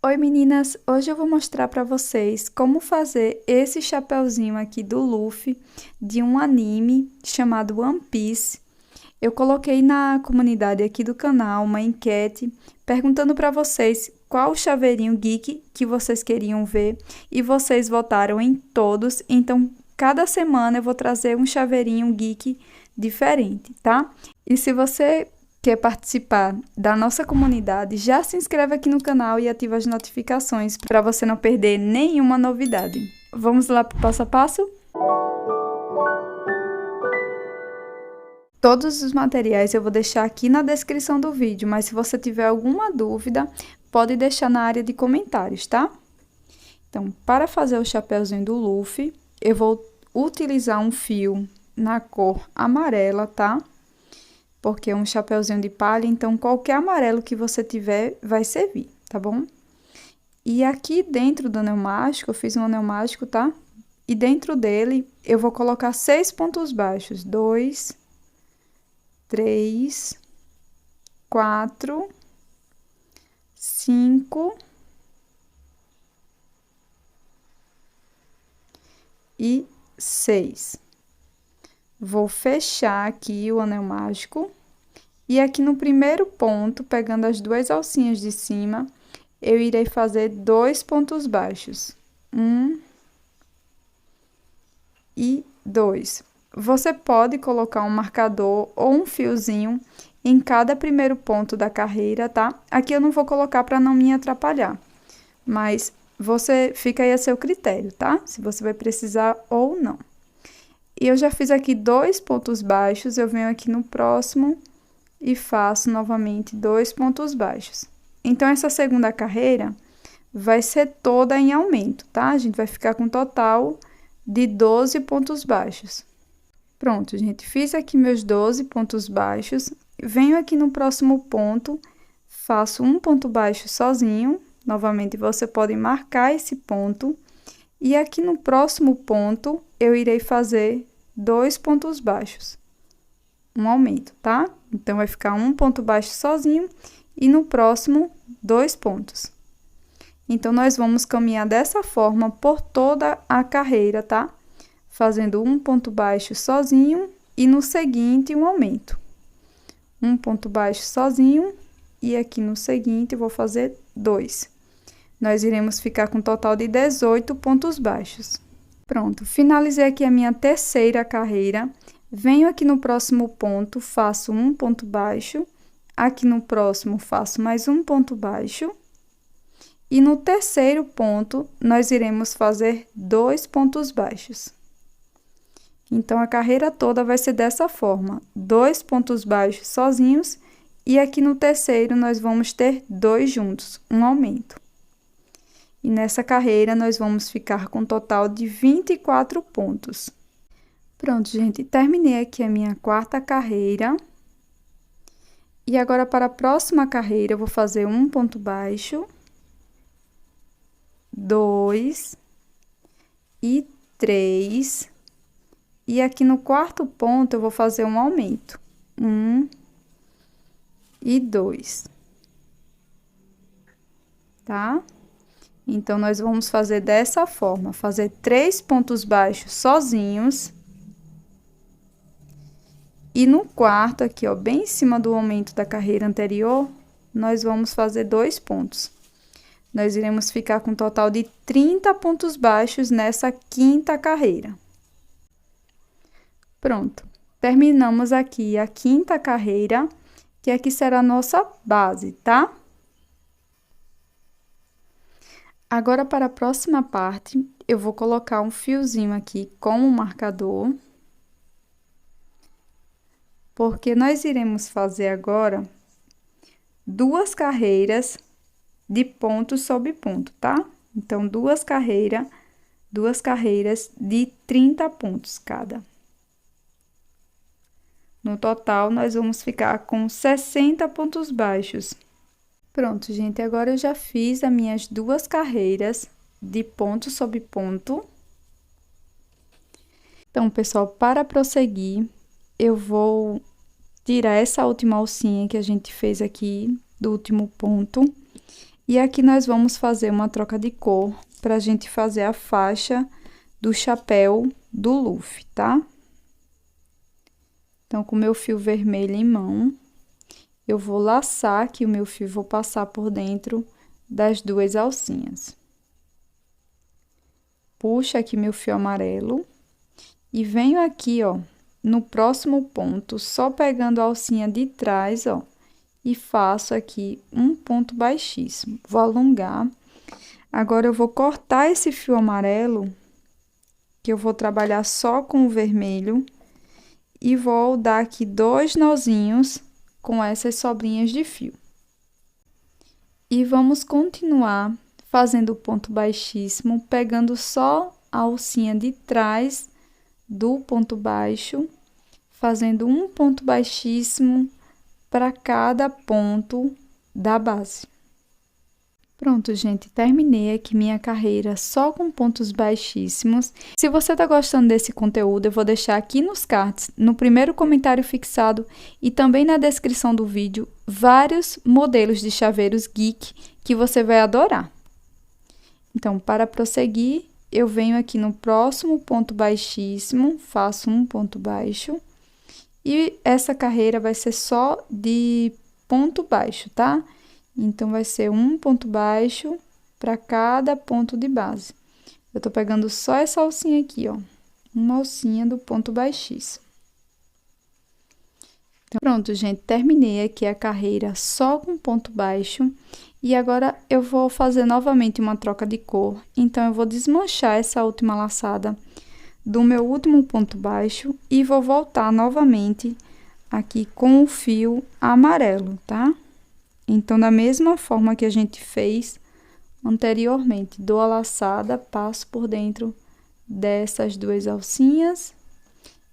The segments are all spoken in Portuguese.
Oi meninas, hoje eu vou mostrar para vocês como fazer esse chapeuzinho aqui do Luffy de um anime chamado One Piece. Eu coloquei na comunidade aqui do canal uma enquete perguntando para vocês qual o chaveirinho geek que vocês queriam ver e vocês votaram em todos, então cada semana eu vou trazer um chaveirinho geek diferente, tá? E se você quer participar da nossa comunidade, já se inscreve aqui no canal e ativa as notificações para você não perder nenhuma novidade. Vamos lá para o passo a passo? Todos os materiais eu vou deixar aqui na descrição do vídeo, mas se você tiver alguma dúvida, pode deixar na área de comentários, tá? Então, para fazer o chapeuzinho do Luffy, eu vou utilizar um fio na cor amarela, tá? Porque é um chapeuzinho de palha, então qualquer amarelo que você tiver vai servir, tá bom? E aqui dentro do anel mágico, eu fiz um anel mágico, tá? E dentro dele, eu vou colocar 6 pontos baixos. 2, 3, 4, 5 e 6. Vou fechar aqui o anel mágico. E aqui no primeiro ponto, pegando as duas alcinhas de cima, eu irei fazer 2 pontos baixos. 1 e 2. Você pode colocar um marcador ou um fiozinho em cada primeiro ponto da carreira, tá? Aqui eu não vou colocar para não me atrapalhar, mas você fica aí a seu critério, tá? Se você vai precisar ou não. E eu já fiz aqui 2 pontos baixos, eu venho aqui no próximo e faço novamente 2 pontos baixos. Então, essa segunda carreira vai ser toda em aumento, tá? A gente vai ficar com um total de 12 pontos baixos. Pronto, gente, fiz aqui meus 12 pontos baixos, venho aqui no próximo ponto, faço um ponto baixo sozinho, novamente você pode marcar esse ponto, e aqui no próximo ponto, eu irei fazer 2 pontos baixos, um aumento, tá? Então, vai ficar um ponto baixo sozinho e no próximo, 2 pontos. Então, nós vamos caminhar dessa forma por toda a carreira, tá? Fazendo um ponto baixo sozinho e no seguinte, um aumento. Um ponto baixo sozinho e aqui no seguinte, eu vou fazer 2. Nós iremos ficar com um total de 18 pontos baixos. Pronto, finalizei aqui a minha terceira carreira. Venho aqui no próximo ponto, faço um ponto baixo. Aqui no próximo, faço mais um ponto baixo. E no terceiro ponto, nós iremos fazer 2 pontos baixos. Então, a carreira toda vai ser dessa forma. 2 pontos baixos sozinhos. E aqui no terceiro, nós vamos ter 2 juntos, um aumento. E nessa carreira, nós vamos ficar com um total de 24 pontos. Pronto, gente, terminei aqui a minha quarta carreira. E agora, para a próxima carreira, eu vou fazer um ponto baixo, 2 e 3. E aqui no quarto ponto, eu vou fazer um aumento, 1 e 2. Tá? Então, nós vamos fazer dessa forma, fazer 3 pontos baixos sozinhos. E no quarto, aqui, ó, bem em cima do aumento da carreira anterior, nós vamos fazer 2 pontos. Nós iremos ficar com um total de 30 pontos baixos nessa quinta carreira. Pronto, terminamos aqui a quinta carreira, que aqui será a nossa base, tá? Agora, para a próxima parte, eu vou colocar um fiozinho aqui como marcador. Porque nós iremos fazer agora 2 carreiras de ponto sobre ponto, tá? Então, 2 carreiras de 30 pontos cada. No total, nós vamos ficar com 60 pontos baixos. Pronto, gente, agora eu já fiz as minhas 2 carreiras de ponto sobre ponto. Então, pessoal, para prosseguir, eu vou tirar essa última alcinha que a gente fez aqui do último ponto E aqui nós vamos fazer uma troca de cor pra gente fazer a faixa do chapéu do Luffy, tá? Então, com o meu fio vermelho em mão, eu vou laçar aqui o meu fio, vou passar por dentro das duas alcinhas. Puxo aqui meu fio amarelo e venho aqui, ó, no próximo ponto, só pegando a alcinha de trás, ó, e faço aqui um ponto baixíssimo. Vou alongar. Agora, eu vou cortar esse fio amarelo, que eu vou trabalhar só com o vermelho, e vou dar aqui 2 nozinhos com essas sobrinhas de fio. E vamos continuar fazendo o ponto baixíssimo, pegando só a alcinha de trás do ponto baixo, fazendo um ponto baixíssimo para cada ponto da base. Pronto, gente, terminei aqui minha carreira só com pontos baixíssimos. Se você tá gostando desse conteúdo, eu vou deixar aqui nos cards, no primeiro comentário fixado e também na descrição do vídeo, vários modelos de chaveiros geek que você vai adorar. Então, para prosseguir, eu venho aqui no próximo ponto baixíssimo, faço um ponto baixo. E essa carreira vai ser só de ponto baixo, tá? Então, vai ser um ponto baixo para cada ponto de base. Eu tô pegando só essa alcinha aqui, ó. Uma alcinha do ponto baixíssimo. Então, pronto, gente. Terminei aqui a carreira só com ponto baixo. E agora, eu vou fazer novamente uma troca de cor. Então, eu vou desmanchar essa última laçada do meu último ponto baixo e vou voltar novamente aqui com o fio amarelo, tá? Então, da mesma forma que a gente fez anteriormente, dou a laçada, passo por dentro dessas duas alcinhas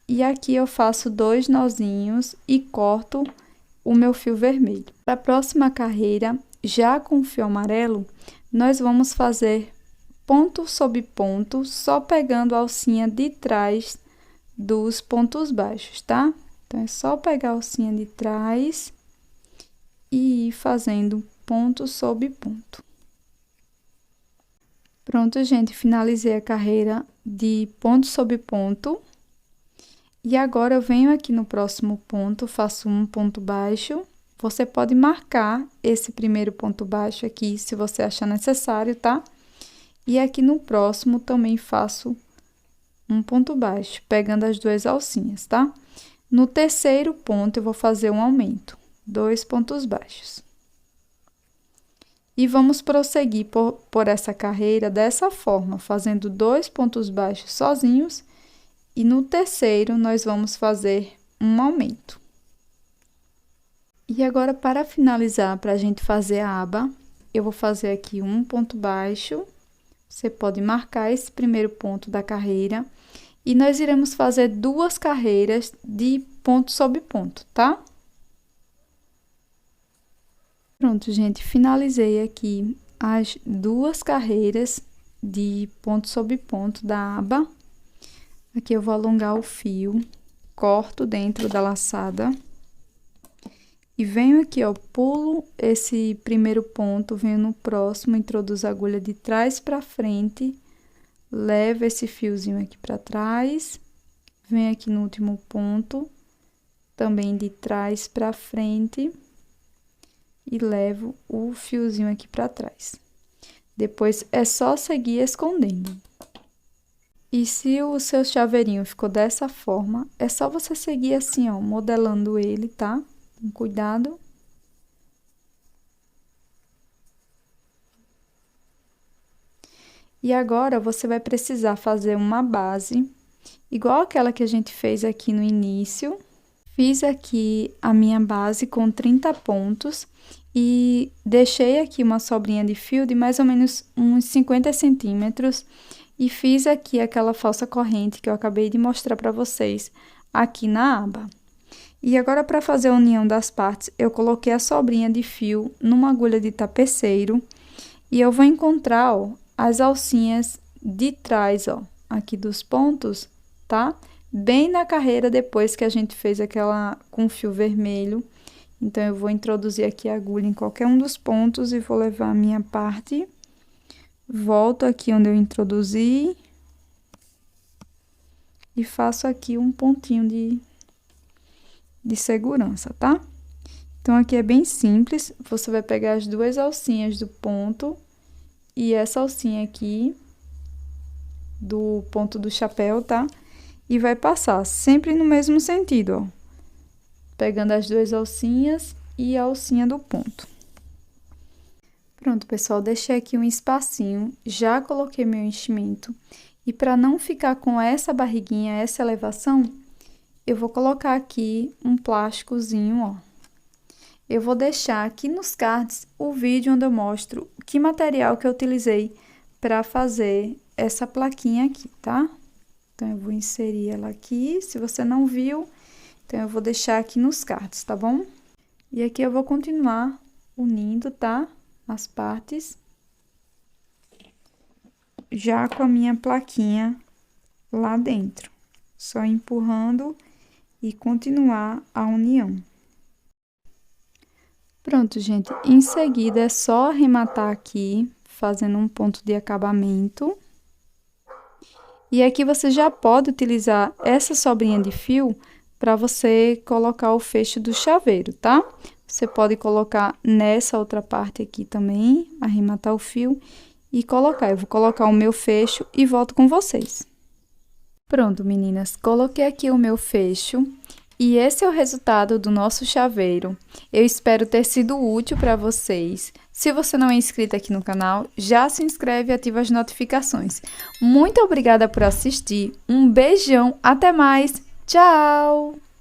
e aqui eu faço 2 nozinhos e corto o meu fio vermelho. Para a próxima carreira, já com o fio amarelo, nós vamos fazer ponto sobre ponto, só pegando a alcinha de trás dos pontos baixos, tá? Então, é só pegar a alcinha de trás e ir fazendo ponto sobre ponto. Pronto, gente, finalizei a carreira de ponto sobre ponto. E agora, eu venho aqui no próximo ponto, faço um ponto baixo. Você pode marcar esse primeiro ponto baixo aqui, se você achar necessário, tá? E aqui no próximo, também faço um ponto baixo, pegando as duas alcinhas, tá? No terceiro ponto, eu vou fazer um aumento, 2 pontos baixos. E vamos prosseguir por essa carreira dessa forma, fazendo 2 pontos baixos sozinhos. E no terceiro, nós vamos fazer um aumento. E agora, para finalizar, para a gente fazer a aba, eu vou fazer aqui um ponto baixo. Você pode marcar esse primeiro ponto da carreira. E nós iremos fazer 2 carreiras de ponto sobre ponto, tá? Pronto, gente, finalizei aqui as 2 carreiras de ponto sobre ponto da aba. Aqui eu vou alongar o fio, corto dentro da laçada. E venho aqui, ó, pulo esse primeiro ponto, venho no próximo, introduzo a agulha de trás para frente, levo esse fiozinho aqui para trás, venho aqui no último ponto, também de trás para frente, e levo o fiozinho aqui para trás. Depois, é só seguir escondendo. E se o seu chaveirinho ficou dessa forma, é só você seguir assim, ó, modelando ele, tá? Com cuidado. E agora, você vai precisar fazer uma base, igual aquela que a gente fez aqui no início. Fiz aqui a minha base com 30 pontos e deixei aqui uma sobrinha de fio de mais ou menos uns 50 centímetros e fiz aqui aquela falsa corrente que eu acabei de mostrar para vocês aqui na aba. E agora, para fazer a união das partes, eu coloquei a sobrinha de fio numa agulha de tapeceiro e eu vou encontrar, ó, as alcinhas de trás, ó, aqui dos pontos, tá? Bem na carreira depois que a gente fez aquela com fio vermelho. Então, eu vou introduzir aqui a agulha em qualquer um dos pontos e vou levar a minha parte. Volto aqui onde eu introduzi. E faço aqui um pontinho de segurança, tá? Então, aqui é bem simples. Você vai pegar as duas alcinhas do ponto e essa alcinha aqui do ponto do chapéu, tá? E vai passar sempre no mesmo sentido, ó. Pegando as duas alcinhas e a alcinha do ponto. Pronto, pessoal, deixei aqui um espacinho, já coloquei meu enchimento. E para não ficar com essa barriguinha, essa elevação, eu vou colocar aqui um plásticozinho, ó. Eu vou deixar aqui nos cards o vídeo onde eu mostro que material que eu utilizei para fazer essa plaquinha aqui, tá? Então, eu vou inserir ela aqui, se você não viu, então eu vou deixar aqui nos cards, tá bom? E aqui eu vou continuar unindo, tá? As partes. Já com a minha plaquinha lá dentro. Só empurrando e continuar a união. Pronto, gente. Em seguida, é só arrematar aqui, fazendo um ponto de acabamento. E aqui você já pode utilizar essa sobrinha de fio para você colocar o fecho do chaveiro, tá? Você pode colocar nessa outra parte aqui também, arrematar o fio e colocar. Eu vou colocar o meu fecho e volto com vocês. Pronto, meninas, coloquei aqui o meu fecho e esse é o resultado do nosso chaveiro. Eu espero ter sido útil para vocês. Se você não é inscrito aqui no canal, já se inscreve e ativa as notificações. Muito obrigada por assistir, um beijão, até mais, tchau!